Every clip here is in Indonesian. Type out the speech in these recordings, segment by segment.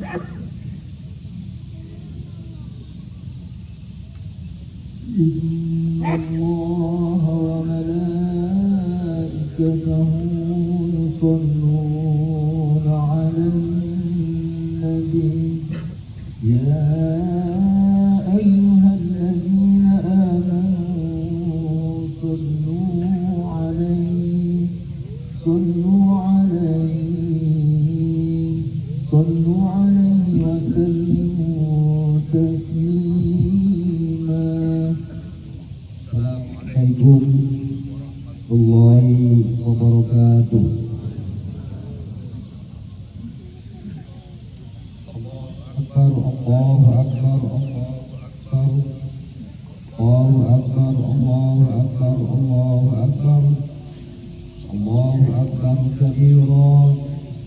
إن الله وملائكته يصلون على النبي يا أيها الذين آمنوا صلوا عليه وسلموا تسليما. Assalamualaikum warahmatullahi wabarakatuh. Allahu Akbar, Allahu Akbar, Allahu Akbar, Allahu Akbar, Allahu Akbar kabira,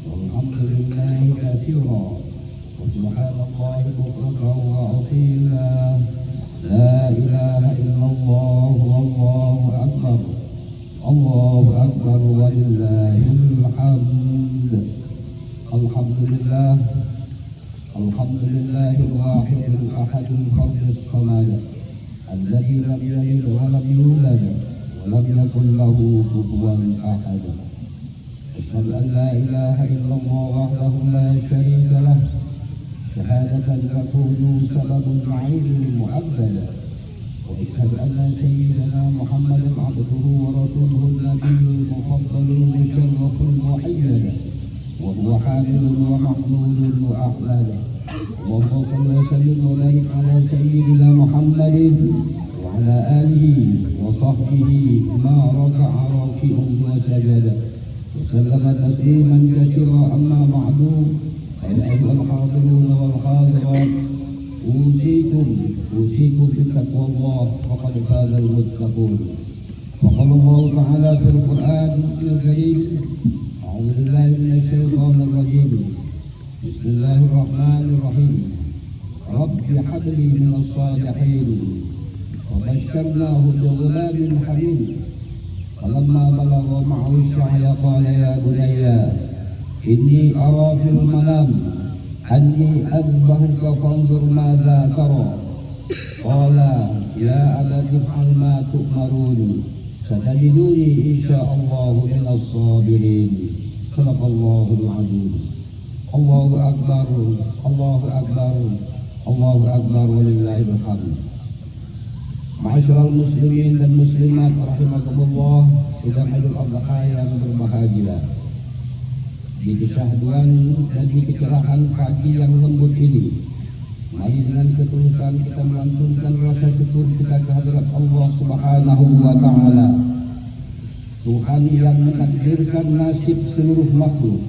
walhamdulillahi katsira, wa subhanallahi bukratan wa asila, la ilaha illallah, wallahu akbar, Allahu akbar, walillahil hamd. Alhamdulillah, alhamdulillahil wahidil ahadil fardis samad, alladzi lam yalid wa lam yulad wa lam yakul lahu kufuwan ahad. Asyhadu an la ilaha illallah wahdahu la syarika lah, syahadatan takunu sababun ma'idil mu'abbada. Wa asyhadu anna sayyidana Muhammadan abduhu wa rasuluhu nabiyyul mufaddalul musharraful muhayyad, wa huwa hamilun wa mahmulun wa ahmada. Allahumma salli wa sallim wa barik ala sayyidina Muhammadin wa ala alihi wa sahbihi ma raka'a raki'un wa sajada wa sallama tasliman katsira. Amma ba'du, أيها الحاضرون والحاضرات، أوصيكم بتقوى الله فقد فاز المتقون. وقال الله تعالى في القرآن الكريم: أعوذ بالله من الشيطان الرجيم، بسم الله الرحمن الرحيم، رب هب لي من الصالحين. وبشرناه بغلام حليم. فلما بلغ معه السعي قال يا بني إني أرى في المنام أني أذبحك فانظر ماذا ترى. قال يا أبت افعل ما تؤمرون ستجدوني إن شاء الله من الصابرين. صدق الله العظيم. الله أكبر، الله أكبر، الله أكبر ولله الحمد. Ma'asyiral muslimin dan muslimat rahimakumullah, sidang Idul Adha yang berbahagia. Di kesahduan dan di kecerahan pagi yang lembut ini, mari dengan ketulusan kita melantunkan rasa syukur kita kehadirat Allah Subhanahu wa Ta'ala, Tuhan yang menakdirkan nasib seluruh makhluk.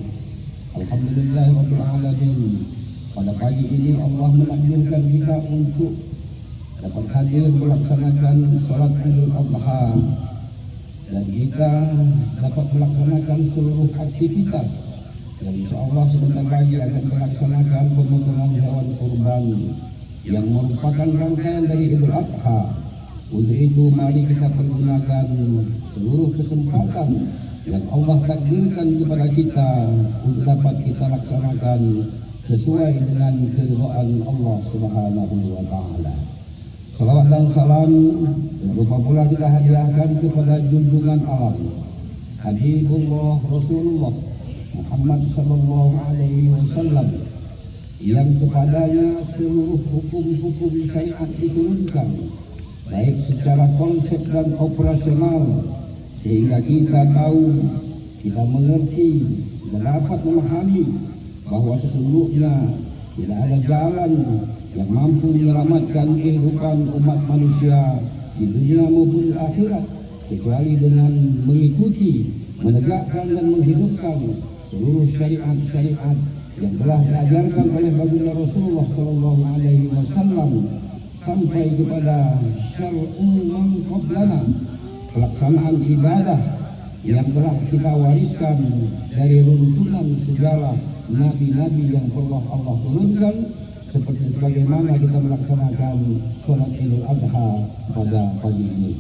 Alhamdulillahirabbil alamin. Pada pagi ini Allah menakdirkan kita untuk dapat hadir melaksanakan salat Idul Adha, dan kita dapat melaksanakan seluruh aktivitas yang insyaallah sebentar lagi akan melaksanakan pemotongan hewan kurban yang merupakan rangkaian dari Idul Adha. Untuk itu mari kita pergunakan seluruh kesempatan yang Allah takdirkan kepada kita untuk dapat kita laksanakan sesuai dengan keridhaan Allah Subhanahu wa Ta'ala. Salawat dan salam lupa pula kita hadiahkan kepada junjungan alam Habibullah Rasulullah Muhammad sallallahu alaihi wasallam, yang kepadanya seluruh hukum-hukum syariat diturunkan, baik secara konsep dan operasional, sehingga kita tahu, kita mengerti, dapat memahami bahwa sesungguhnya tidak ada jalan yang mampu menyelamatkan kehidupan umat manusia di dunia maupun di akhirat kecuali dengan mengikuti, menegakkan dan menghidupkan seluruh syariat-syariat yang telah diajarkan oleh baginda Rasulullah sallallahu alaihi wasallam sampai kepada syar'ul man qablana, pelaksanaan ibadah yang telah kita wariskan dari runtunan segala nabi-nabi yang telah Allah turunkan, seperti sebagaimana kita melaksanakan salat Idul Adha pada pagi ini.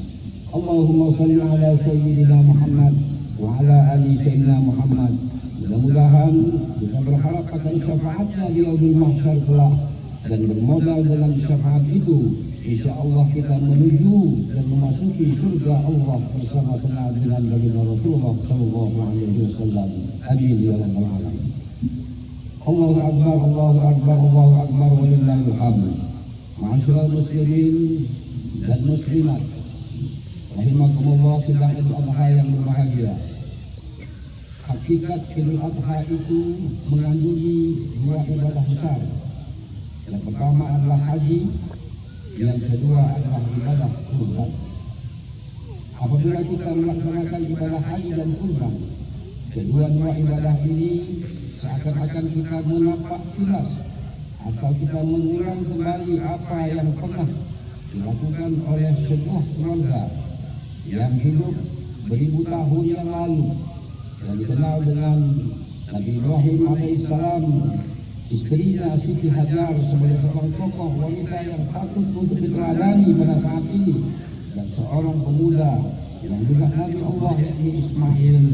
Allahumma salli ala sayyidina Muhammad wa ala ali sayyidina Muhammad Mudah-mudahan kita berharap akan syafaatnya di yaumil mahsyar kelak, dan bermodal dengan syafaat itu insya Allah kita menuju dan memasuki surga Allah bersama-sama dengan baginda Rasulullah sallallahu alaihi wasallam. Amin ya rabbal alamin. Allahu akbar, Allahu akbar, Allahu akbar, walillahil hamd. Ma'asyiral muslimin dan muslimat, rahimakumullah, sedang Idul Adha yang berbahagia. Hakikat Idul Adha itu mengandungi dua ibadah besar. Yang pertama adalah haji, yang kedua adalah ibadah kurban. Apabila kita melaksanakan ibadah haji dan kurban, kedua-dua ibadah ini seakan-akan kita menapak tilas atau kita mengulang kembali apa yang pernah dilakukan oleh sebuah keluarga yang hidup beribu tahun yang lalu, yang dikenal dengan Nabi Ibrahim alaihissalam, istrinya Siti Hajar sebagai seorang tokoh wanita yang patut untuk diteladani pada saat ini, dan seorang pemuda yang juga Nabi Allah yakni Ismail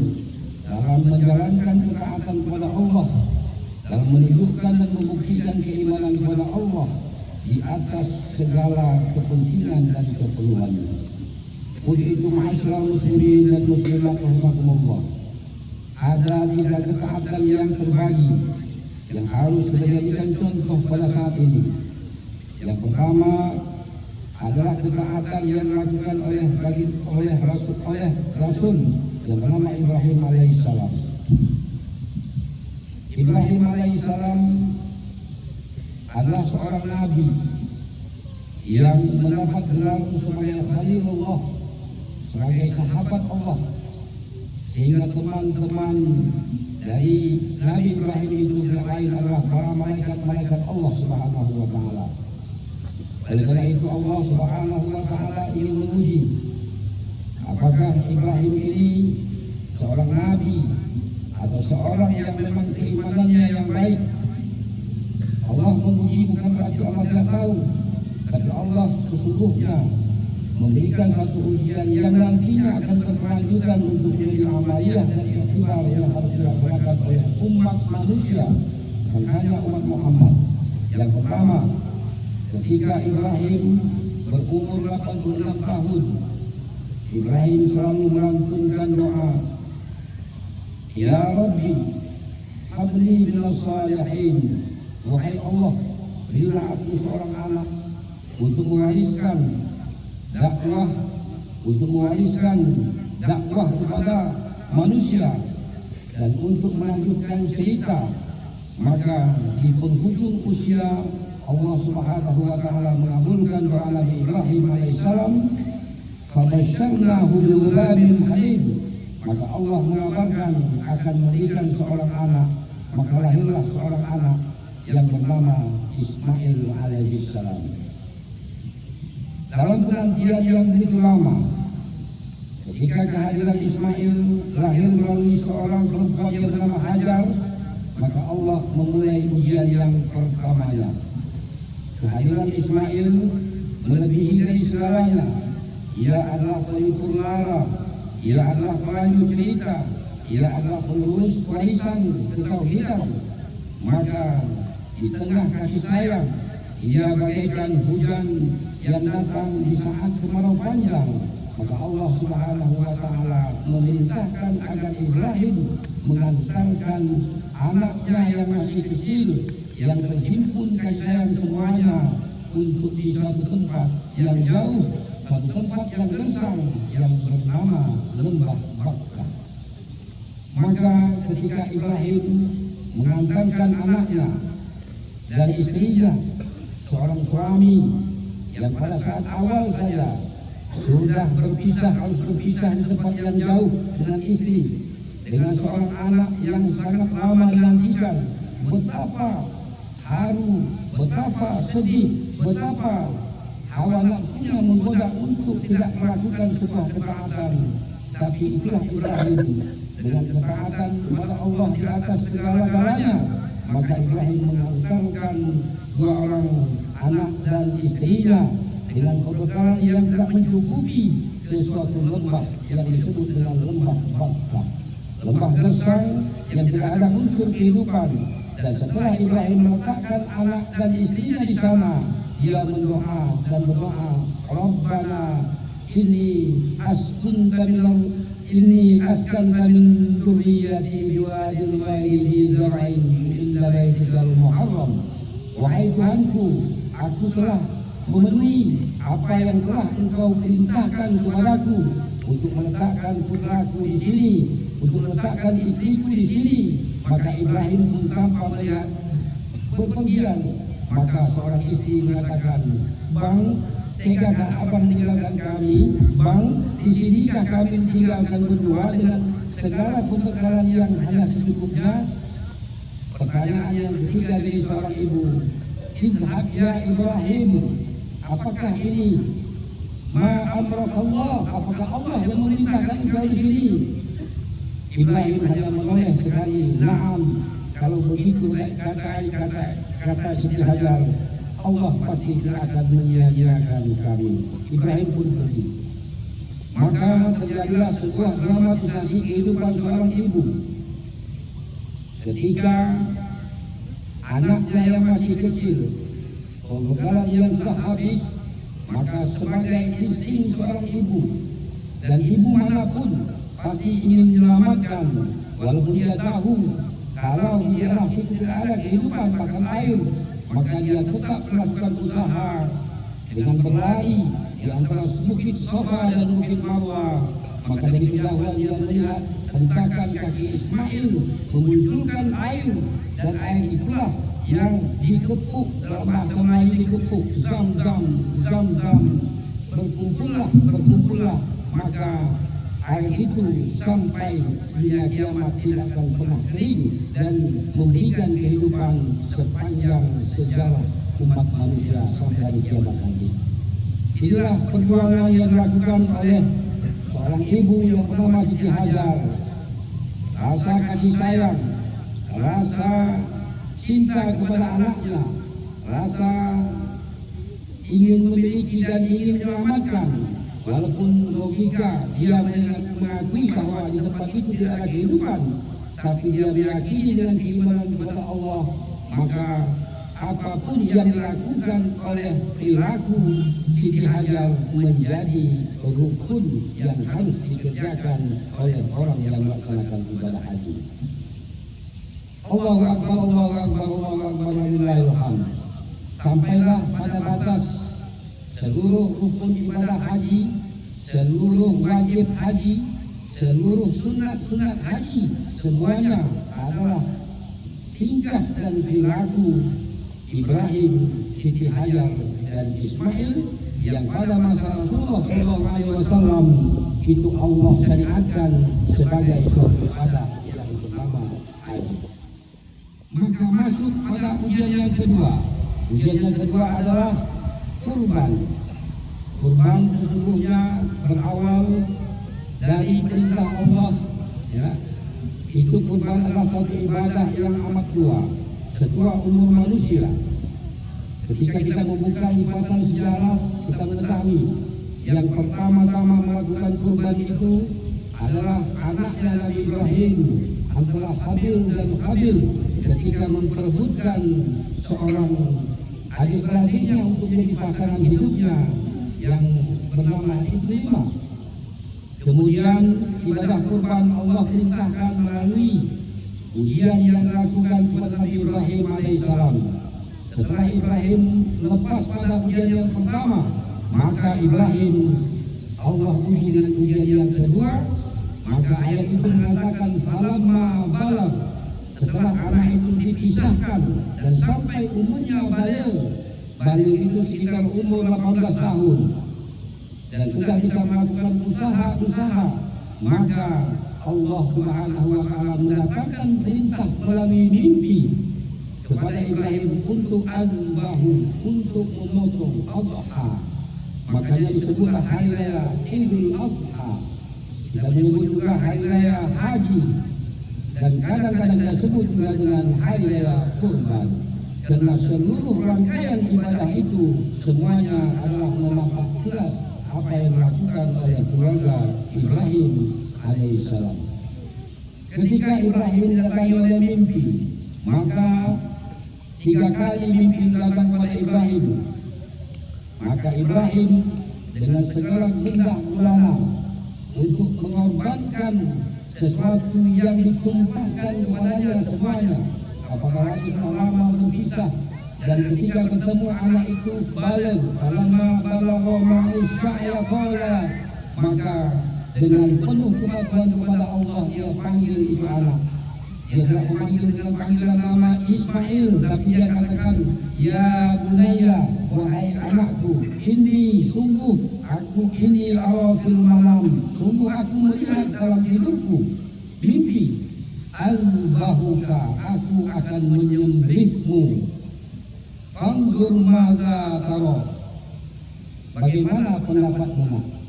dalam menjalankan ketaatan kepada Allah, dalam menunjukkan dan membuktikan keimanan kepada Allah di atas segala kepentingan dan keperluan. Untuk itu ma'asyiral muslimin dan muslimat rahimakumullah, ada tiga ketaatan yang terbagi yang harus kita jadikan contoh pada saat ini. Yang pertama adalah ketaatan yang dilakukan oleh Rasul yang bernama Ibrahim alaihissalam. Ibrahim alaihissalam adalah seorang nabi yang mendapat gelar sebagai Khalilullah, sebagai sahabat Allah, sehingga teman-teman dari Nabi Ibrahim itu yang lain adalah para malaikat-malaikat Allah Subhanahu wa taala. Oleh karena itu Allah Subhanahu wa taala ingin menguji apakah Ibrahim ini seorang nabi atau seorang yang memang keimanannya yang baik. Allah menguji bukan berarti Allah tidak tahu, tapi Allah sesungguhnya memberikan satu ujian yang nantinya akan berkelanjutan untuk menjadi amaliyah dan ikhtibar yang harus dilaksanakan oleh umat manusia, bukan hanya umat Muhammad. Yang pertama, ketika Ibrahim berumur 86 tahun, Ibrahim selalu melantunkan doa, Ya Rabbi, habli minas salihin. Wahai Allah, berilah aku seorang anak untuk mewariskan dakwah kepada manusia dan untuk melanjutkan cerita. Maka di penghujung usia Allah Subhanahu wa taala mengabulkan doa Nabi Ibrahim alaihissalam. Fabasyarnahu bighulamin halim. Maka Allah mengabarkan akan memberikan seorang anak. Maka lahirlah seorang anak yang bernama Ismail alaihissalam. Dalam penantian yang begitu lama, ketika kehadiran Ismail lahir melalui seorang perempuan yang bernama Hajar, maka Allah memulai ujian yang pertamanya. Kehadiran Ismail melebihi dari segalanya. Ia adalah pelipur lara, ia adalah pelanjut cerita, ia adalah penerus warisan ketauhidan. Maka di tengah kasih sayang, ia bagaikan hujan yang datang di saat kemarau panjang. Maka Allah Subhanahu wa taala memerintahkan agar Ibrahim mengantarkan anaknya yang masih kecil, yang terhimpun kasih sayang semuanya, untuk di suatu tempat yang jauh, suatu tempat yang gersang yang bernama Lembah Bakkah. Maka ketika Ibrahim mengantarkan anaknya dan istrinya, seorang suami yang pada saat awal saja sudah harus berpisah di tempat yang jauh dengan istri, dengan seorang anak yang sangat lama dinantikan, betapa haru, betapa sedih, betapa hawa nafsunya menggoda untuk tidak melakukan sebuah ketaatan. Tapi itulah Ibrahim dengan ketaatan kepada Allah di atas segala-galanya. Maka Ibrahim mengantarkan dua orang anak dan istrinya dengan perbekalan yang tidak mencukupi ke suatu lembah yang disebut dengan Lembah Bakkah. Lembah gersang yang tidak ada unsur kehidupan. Dan setelah Ibrahim meletakkan anak dan istrinya di sana, dia mendoa dan berdoa, Rabbana inni askanta min dzurriyyati biwadin ghairi dzi zar'in inda baitikal muharram. Wahai Tuhanku, aku telah memenuhi apa yang telah Engkau perintahkan kepadaku untuk meletakkan putraku di sini, untuk meletakkan istriku di sini. Maka Ibrahim pun tanpa melihat bepergian. Maka seorang istri mengatakan, Bang, tegakah abang meninggalkan kami? Bang, di sinikah kami tinggalkan berdua dengan segala pembekalan yang hanya secukupnya? Pertanyaan yang ketiga dari seorang ibu, Izhab ya Ibrahim, apakah ini ma'amrakallah, apakah Allah yang memerintahkan engkau di sini? Ibrahim hanya menoleh sekali, naam, kalau begitu kata Siti Hajar, Allah pasti tidak akan menyia-nyiakan kami. Ibrahim pun pergi. Maka terjadilah sebuah dramatisasi kehidupan seorang ibu. Ketika anaknya yang masih kecil, pembekalan yang sudah habis, maka sebagai insting seorang ibu, dan ibu manapun pasti ingin menyelamatkan, walaupun dia tahu kalau di daerah situ tidak ada kehidupan bahkan air, maka dia tetap melakukan usaha dengan berlari di antara bukit Safa dan bukit Marwah. Maka dari kejauhan dia melihat hentakan kaki Ismail memunculkan air, dan air itulah yang dikepuk, dalam bahasa Melayu dikepuk, zam-zam, berkumpullah, maka air itu sampai dunia kiamat tidak akan pernah kering dan memberikan kehidupan sepanjang sejarah umat manusia sampai hari kiamat nanti. Inilah perjuangan yang dilakukan oleh seorang ibu yang bernama Siti Hajar. Rasa kasih sayang, rasa cinta kepada anaknya, rasa ingin memiliki dan ingin menyelamatkan. Walaupun logika dia mengakui bahwa di tempat itu tidak ada kehidupan, tapi dia meyakini dengan keimanan kepada Allah, maka apapun yang dilakukan oleh perilaku Siti Hajar menjadi rukun yang harus dikerjakan oleh orang yang melaksanakan ibadah haji. Allahu Akbar, Allahu Akbar, Allahu Akbar, walillahil hamd. Sampailah pada batas seluruh rukun ibadah haji, seluruh wajib haji, seluruh sunat haji, semuanya adalah tingkah dan perilaku Ibrahim, Siti Hajar dan Ismail yang pada masa Rasulullah SAW itu Allah syariatkan sebagai suatu ibadah yang bernama haji. Maka masuk pada ujian yang kedua. Ujian yang kedua adalah kurban. Kurban sesungguhnya berawal dari perintah Allah, ya. Itu kurban adalah suatu ibadah yang amat tua, setua umur manusia. Ketika kita membuka ipatan sejarah, kita mengetahui yang pertama-tama melakukan kurban itu adalah anaknya Nabi Ibrahim, antara Habil dan Qabil, ketika memperebutkan seorang adik-beradiknya untuk menjadi pasangan hidupnya yang bernama Ikrimah. Kemudian ibadah kurban Allah perintahkan melalui ujian yang dilakukan kepada Nabi Ibrahim alaihissalam. Setelah Ibrahim lepas pada ujian yang pertama, maka Ibrahim Allah uji dengan ujian yang kedua. Maka ayat itu mengatakan falamma balag, setelah anak itu dipisahkan dan sampai umurnya baligh itu sekitar umur 18 tahun dan sudah bisa melakukan usaha, maka Allah Subhanahu wa taala mendatangkan perintah melalui mimpi kepada Ibrahim untuk azbahu, untuk memotong adha. Makanya disebutlah hari raya Idul Adha. Kita menyebut juga hari raya haji, dan kadang-kadang disebut juga dengan hari raya kurban, karena seluruh rangkaian ibadah itu semuanya adalah menampak jelas apa yang dilakukan oleh keluarga Ibrahim alaihissalam. Ketika Ibrahim didatangi oleh mimpi, maka 3 kali mimpi datang pada Ibrahim. Maka Ibrahim dengan segala gundah gulana untuk mengorbankan sesuatu yang ditumpahkan kepadanya semuanya. Apakah lagi lama berpisah, dan ketika bertemu anak itu balik, falamma balagha ma'u sa'ya qala, maka dengan penuh kepatuhan kepada Allah dia panggil itu anak. Dia tidak memanggil dengan panggilan nama Ismail, tapi dia katakan, ya bunayya, wahai anakku, ini sungguh aku ini arafil malam, sungguh aku melihat dalam tidurku mimpi, al-bahuka, aku akan menyembelihmu, fanzur maza tara, bagaimana pendapatmu?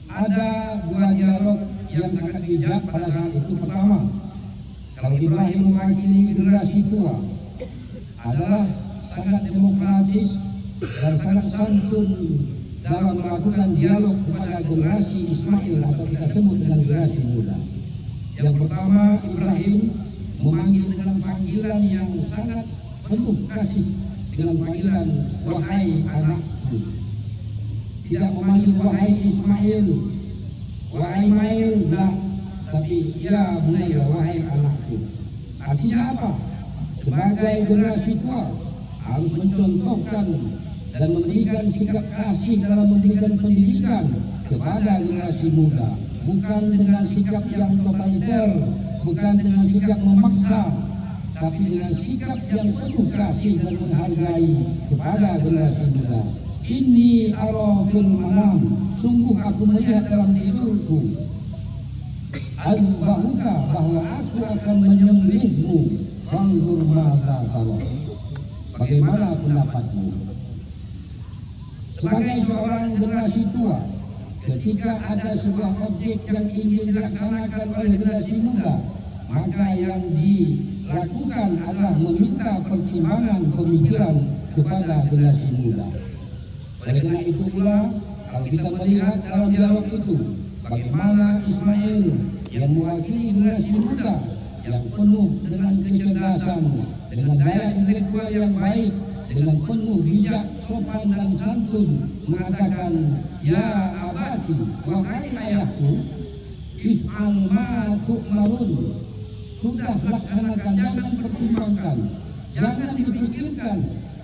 Ada 2 dialog yang sangat bijak pada saat itu. Pertama, kalau Ibrahim mewakili generasi tua, adalah sangat demokratis dan sangat santun dalam melakukan dialog kepada generasi Ismail atau kita sebut dengan generasi muda. Yang pertama, Ibrahim memanggil dengan panggilan yang sangat penuh kasih, dengan panggilan wahai anakku. Tidak memanggil wahai Ismail, wahai Mail, tidak, tapi ya bunayya, wahai anakku. Artinya apa? Sebagai generasi tua harus mencontohkan dan memberikan sikap kasih dalam memberikan pendidikan kepada generasi muda, bukan dengan sikap yang totaliter, bukan dengan sikap memaksa, tapi dengan sikap yang penuh kasih dan menghargai kepada generasi muda. Ini arafil malam, sungguh aku melihat dalam tidurku, al-bahuka, bahwa aku akan menyembelihmu, fanzur maza tara, bagaimana pendapatmu? Sebagai seorang generasi tua, ketika ada sebuah objek yang ingin dilaksanakan oleh generasi muda, maka yang dilakukan adalah meminta pertimbangan pemikiran kepada generasi muda. Oleh karena itu pula, kalau kita melihat dalam dialog itu, bagaimana Ismail yang mewakili generasi muda yang penuh dengan kecerdasan, dengan daya intelektual yang baik, dengan penuh bijak, sopan dan santun, mengatakan, ya abati, wahai ayahku, if'al ma tu'marun, sudah laksanakan, jangan pertimbangkan, jangan dipikirkan,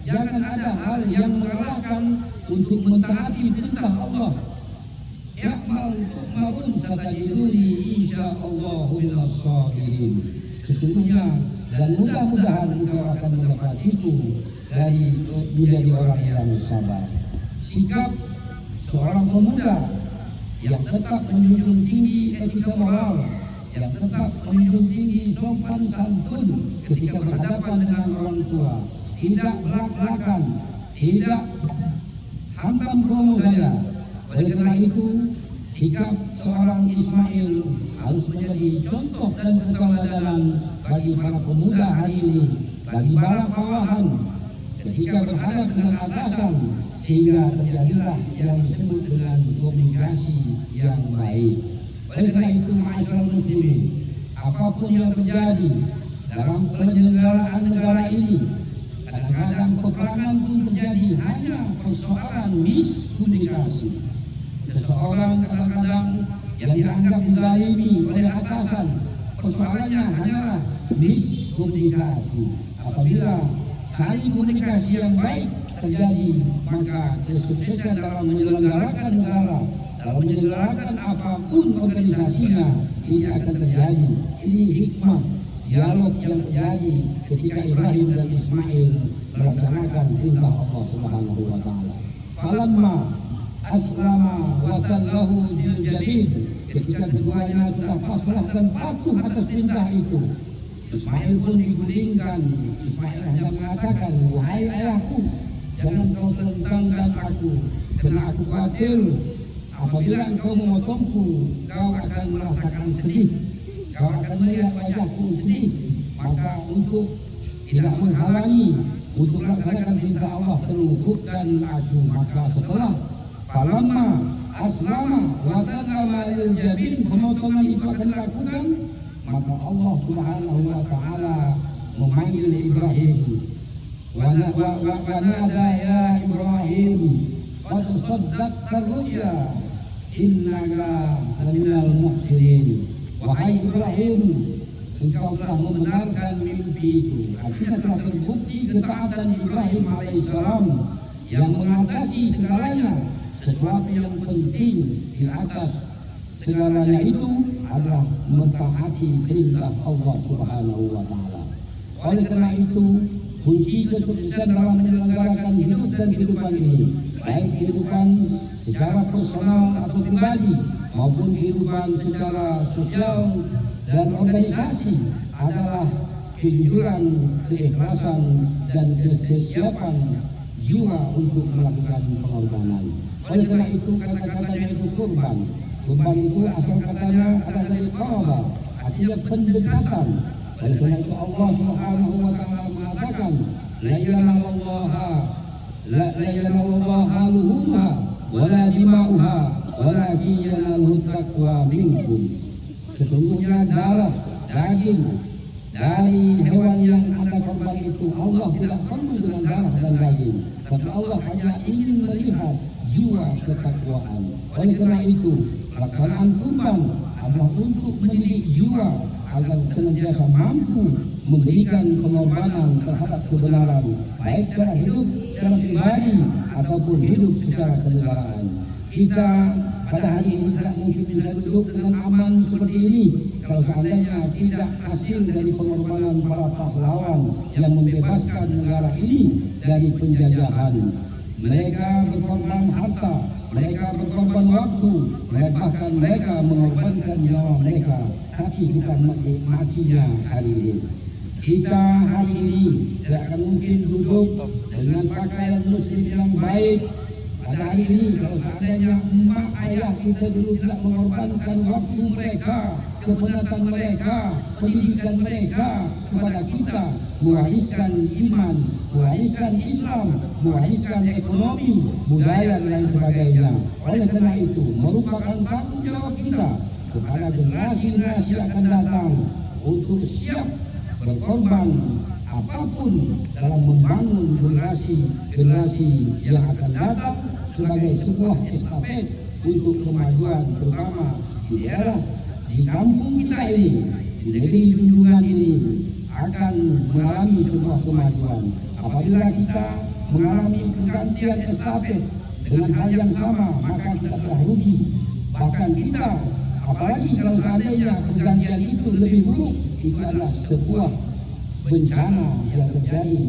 jangan ada hal yang mengalahkan untuk mentaati perintah Allah. Ya'mal tu'marun satajiduni insyaallahu minas sabirin. Sesungguhnya dan mudah-mudahan engkau akan mendapatiku dari menjadi orang yang sabar. Sikap seorang pemuda yang tetap menjunjung tinggi etika moral, yang tetap menjunjung tinggi sopan santun ketika berhadapan dengan orang tua, tidak belak-belakan, tidak hantam kromo saja. Oleh karena itu, sikap seorang Ismail harus menjadi contoh dan keteladanan bagi para pemuda hari ini, bagi para bawahan ketika berhadap dengan atasan, sehingga terjadilah yang disebut dengan komunikasi yang baik. Oleh karena itu, ma'asyiral muslimin, apapun yang terjadi dalam penyelenggaraan negara ini, kadang-kadang peperangan pun terjadi hanya persoalan miskomunikasi. Seseorang kadang-kadang yang dianggap dizalimi oleh atasan, persoalannya hanyalah miskomunikasi. Apabila saling komunikasi yang baik terjadi, maka kesuksesan dalam menyelenggarakan negara, dalam menyelenggarakan apapun organisasinya, ini akan terjadi. Ini hikmah dialog yang terjadi ketika Ibrahim dan Ismail melaksanakan perintah Allah Subhanahu wa taala. Falamma aslama wa tallahu lil jabin, ketika keduanya sudah pasrah dan patuh atas perintah itu, Ismail pun digulingkan. Ismail hanya mengatakan, wahai ayahku, jangan kau tentangkan aku, karena aku khawatir apabila engkau memotongku, kau akan merasakan sedih, kau akan melihat wajahku sedih. Maka untuk tidak menghalangi untuk melaksanakan perintah Allah, terluputkan aku. Maka setelah falamma aslama wa talama lil jabin, pemotongan itu akan dilakukan, maka Allah Subhanahu wa taala memanggil Ibrahim, wa nada ya Ibrahim qad saddaqta ru'ya innaka laminal muhsinin. Wahai Ibrahim, engkau telah membenarkan mimpi itu. Artinya telah terbukti ketaatan Ibrahim alaihissalam yang mengatasi segalanya. Sesuatu yang penting di atas segalanya itu adalah mentaati perintah Allah Subhanahu wa taala. Oleh karena itu, kunci kesuksesan dalam menyelenggarakan hidup dan kehidupan ini, baik kehidupan secara personal atau pribadi maupun kehidupan secara sosial dan organisasi, adalah kejujuran, keikhlasan, dan kesiapan jiwa untuk melakukan pengorbanan. Oleh karena itu kata-katanya itu kurban. Kurban itu asal katanya adalah dari qaraba, artinya pendekatan. Oleh karena itu Allah Subhanahu wa taala mengatakan, la yanallaha luhumha wala dima'uha walakin yanaluhu taqwa minkum. Sesungguhnya darah, daging dari hewan yang Anda korban itu Allah tidak perlu dengan darah dan daging, tapi Allah hanya ingin melihat jiwa ketakwaan. Oleh karena itu, pelaksanaan kurban adalah untuk mendidik jiwa agar senantiasa mampu memberikan pengorbanan terhadap kebenaran, baik secara hidup, secara pribadi, ataupun hidup secara kenegaraan. Kita pada hari ini tidak mungkin bisa duduk dengan aman seperti ini kalau seandainya tidak hasil dari pengorbanan para pahlawan yang membebaskan negara ini dari penjajahan. Mereka berkorban harta, mereka berkorban waktu, bahkan mereka mengorbankan nyawa mereka, tapi bukan matinya hari ini. Kita hari ini tidak akan mungkin duduk dengan pakaian muslim yang baik. Pada hari ini kalau seandainya emak ayah kita dulu tidak mengorbankan waktu mereka, kepenatan mereka, pendidikan mereka kepada kita, mewariskan iman, mewariskan Islam, mewariskan ekonomi, budaya dan lain sebagainya. Oleh karena itu merupakan tanggung jawab kita kepada generasi-generasi yang akan datang untuk siap berkorban apapun dalam membangun generasi yang akan datang sebagai sebuah estafet untuk kemajuan, terutama di daerah, di kampung kita ini, di negeri junjungan ini akan mengalami sebuah kemajuan. Apabila kita mengalami pergantian estafet dengan hal yang sama, maka kita telah rugi. Bahkan kita, apalagi kalau seandainya pergantian itu lebih buruk, itu adalah sebuah bencana yang terjadi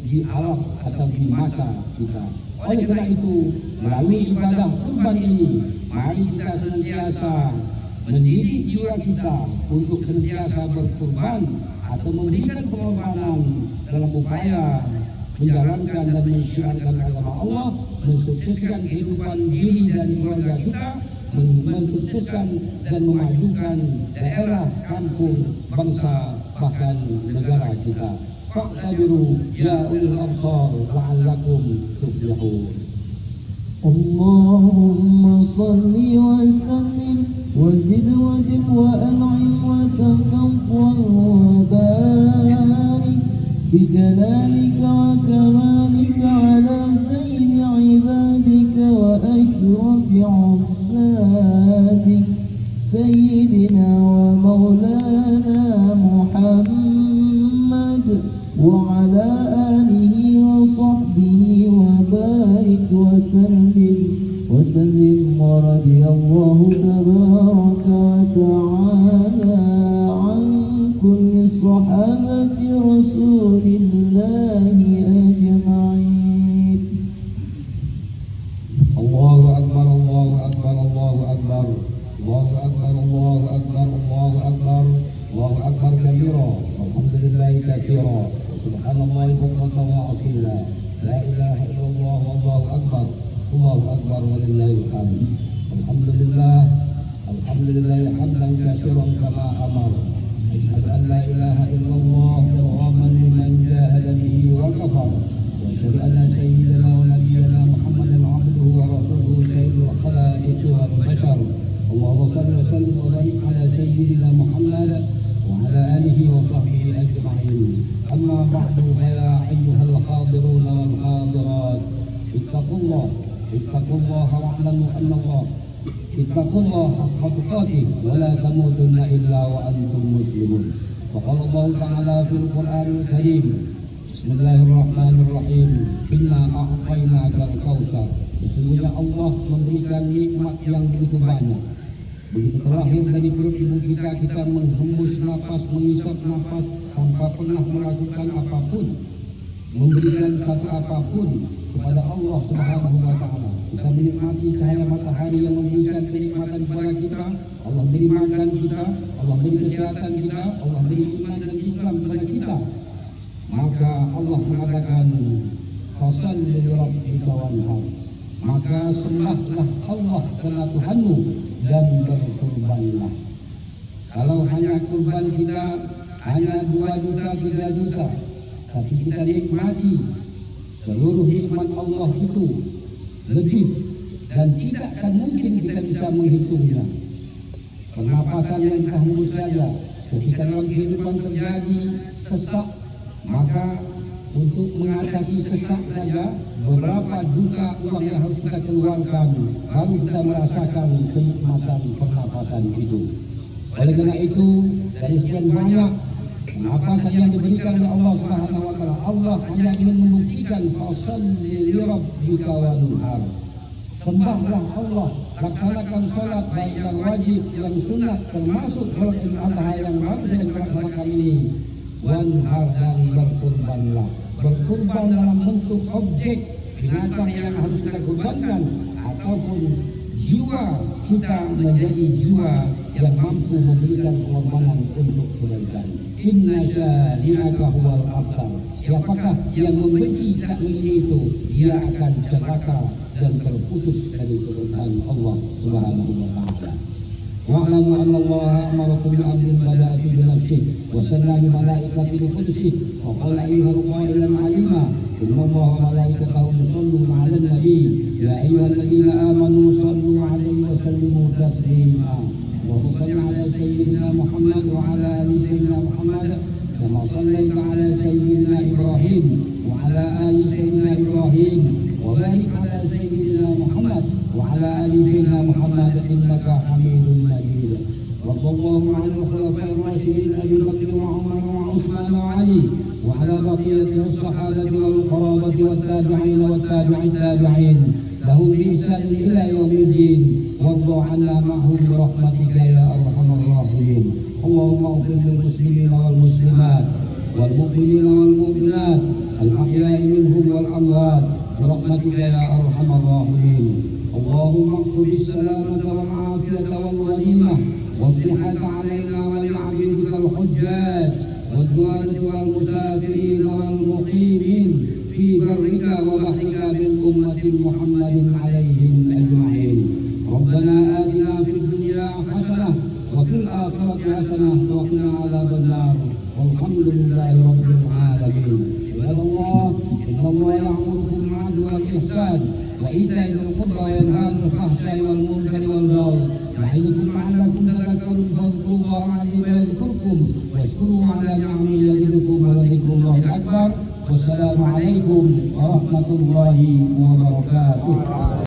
di alam atau di masa kita. Oleh karena itu, melalui ibadah kurban ini, mari kita senantiasa mendidik jiwa kita untuk senantiasa berkurban atau memberikan pengorbanan dalam upaya menjalankan dan mensyiarkan agama Allah, mensukseskan kehidupan diri dan keluarga kita, mensukseskan dan memajukan daerah, kampung, bangsa, bahkan negara kita. Fa'tabiru ya ulil absar la'allakum tuflihun. Allahumma salli wa sallim wa zid wa dim wa an'im wa tafaddal wa barik bi jalalika wa kamalika ala sayyidi ibadika wa ashrafi ubadik sayyidina wa maulana Muhammad wa ala alihi wa sahbihi wa barik wa sallim wa radiyallahu tabaraka wa ta'ala an kulli sahabati rasulillahi ajma'in. Allahu akbar, Allahu akbar, Allahu akbar, Allahu akbar, Allahu akbar, Allahu akbar, Allahu akbar kabira, alhamdulillahi katsira, subhanallahi bukratan wa asila, la ilaha illallah, wallahu akbar, Allahu akbar walillahil hamd. Alhamdulillah, alhamdulillah hamdan katsiran kama amara. Asyhadu an la ilaha illallah irghaman liman jahada bihi wa kafara. Wa asyhadu anna sayyidana wa nabiyyana Muhammadan abduhu wa rasuluhu sayyidul khalaiqi wal bashar. Allahumma salli wa sallim wa barik ala sayyidina Muhammad wa والقادرات اتقوا الله واعلموا أن الله اتقوا الله حق تقاته ولا تموتن إلا وأنتم مسلمون. وقال الله تعالى في القرآن الكريم بسم الله الرحمن الرحيم Inna a'tainakal kautsar. Sesungguhnya Allah memberikan nikmat yang begitu banyak. Begitu terlahir dari perut ibu kita menghembus nafas, mengisap nafas tanpa pernah melakukan apapun, memberikan satu apapun kepada Allah Subhanahu wa Ta'ala. Kita menikmati cahaya matahari yang memberikan kenikmatan kepada kita. Allah beri makan kita, Allah beri kesehatan kita, Allah beri iman dan Islam kepada kita. Maka Allah mengatakan fasalli li rabbika wanhar. Maka sembahlah Allah karena Tuhanmu dan berkurbanlah. Kalau hanya kurban kita hanya 2 juta, 3 juta, tapi kita nikmati seluruh nikmat Allah itu lebih dan tidak akan mungkin kita bisa menghitungnya. Pernapasan yang kita hembus saja, ketika dalam kehidupan terjadi sesak, maka untuk mengatasi sesak saja beberapa juta uang yang harus kita keluarkan baru kita merasakan kenikmatan pernapasan itu. Oleh karena itu, dari sekian banyak pernapasan yang diberikan oleh Allah Subhanahu wa Ta'ala, Allah hanya ingin membuktikan fasalli li rabbika wanhar. Sembahlah Allah, laksanakan salat baik yang wajib, yang sunat, termasuk salat Idul Adha yang baru saja dilaksanakan ini. Wanhar, dan berkurbanlah. Berkurban dalam bentuk objek binatang yang harus kita kurbankan, ataupun jiwa kita menjadi jiwa yang mampu memberikan pengorbanan untuk kebaikan. Inna syani'aka huwal abtar. Siapakah yang membenci tidak memilih itu, dia akan celaka dan terputus dari keberkahan Allah Subhanahu wa Ta'ala. Wa'lamu anna Allah amarakum bil amri bada'a fi nafsihi wa sanna bi malaikatihi qudsihi wa qala ayyuhal qailan 'alima inna Allah wa malaikatahu yusalluna 'alan nabi ya ayyuhalladzina amanu sallu 'alaihi wa sallimu taslima. اللهم صل على سيدنا محمد وعلى ال سيدنا محمد كما صليت على سيدنا ابراهيم وعلى ال سيدنا ابراهيم وبارك على سيدنا محمد وعلى ال سيدنا محمد انك حميد مجيد. وارض اللهم عن الخلفاء الراشدين ابي بكر وعمر وعثمان وعلي وعلى بقيه الصحابه والقرابه والتابعين والتابع التابعين لهم باحسان الى يوم الدين. وارض عنا معهم برحمتك يا ارحم الراحمين. اللهم اغفر للمسلمين والمسلمات والمؤمنين والمؤمنات الاحياء منهم والاموات برحمتك يا ارحم الراحمين. اللهم اقض السلامه والعافيه والغنيمه والصحه علينا ولعبيدك الحجاج والزوارة والمسافرين والمقيمين في برك وبحرك من أمة محمد عليهم أجمعين. ربنا آتنا في الدنيا حسنة وفي الآخرة حسنة وقنا عذاب النار والحمد لله رب العالمين. عباد الله إن الله يأمركم بالعدل والإحسان وإيتاء ذي القربى وينهى عن الفحشاء والمنكر والبغي يعظكم لعلكم تذكرون. فاذكروا الله العظيم يذكركم واشكروا على نعمه يزدكم ولذكر الله أكبر. والسلام عليكم ورحمة الله وبركاته.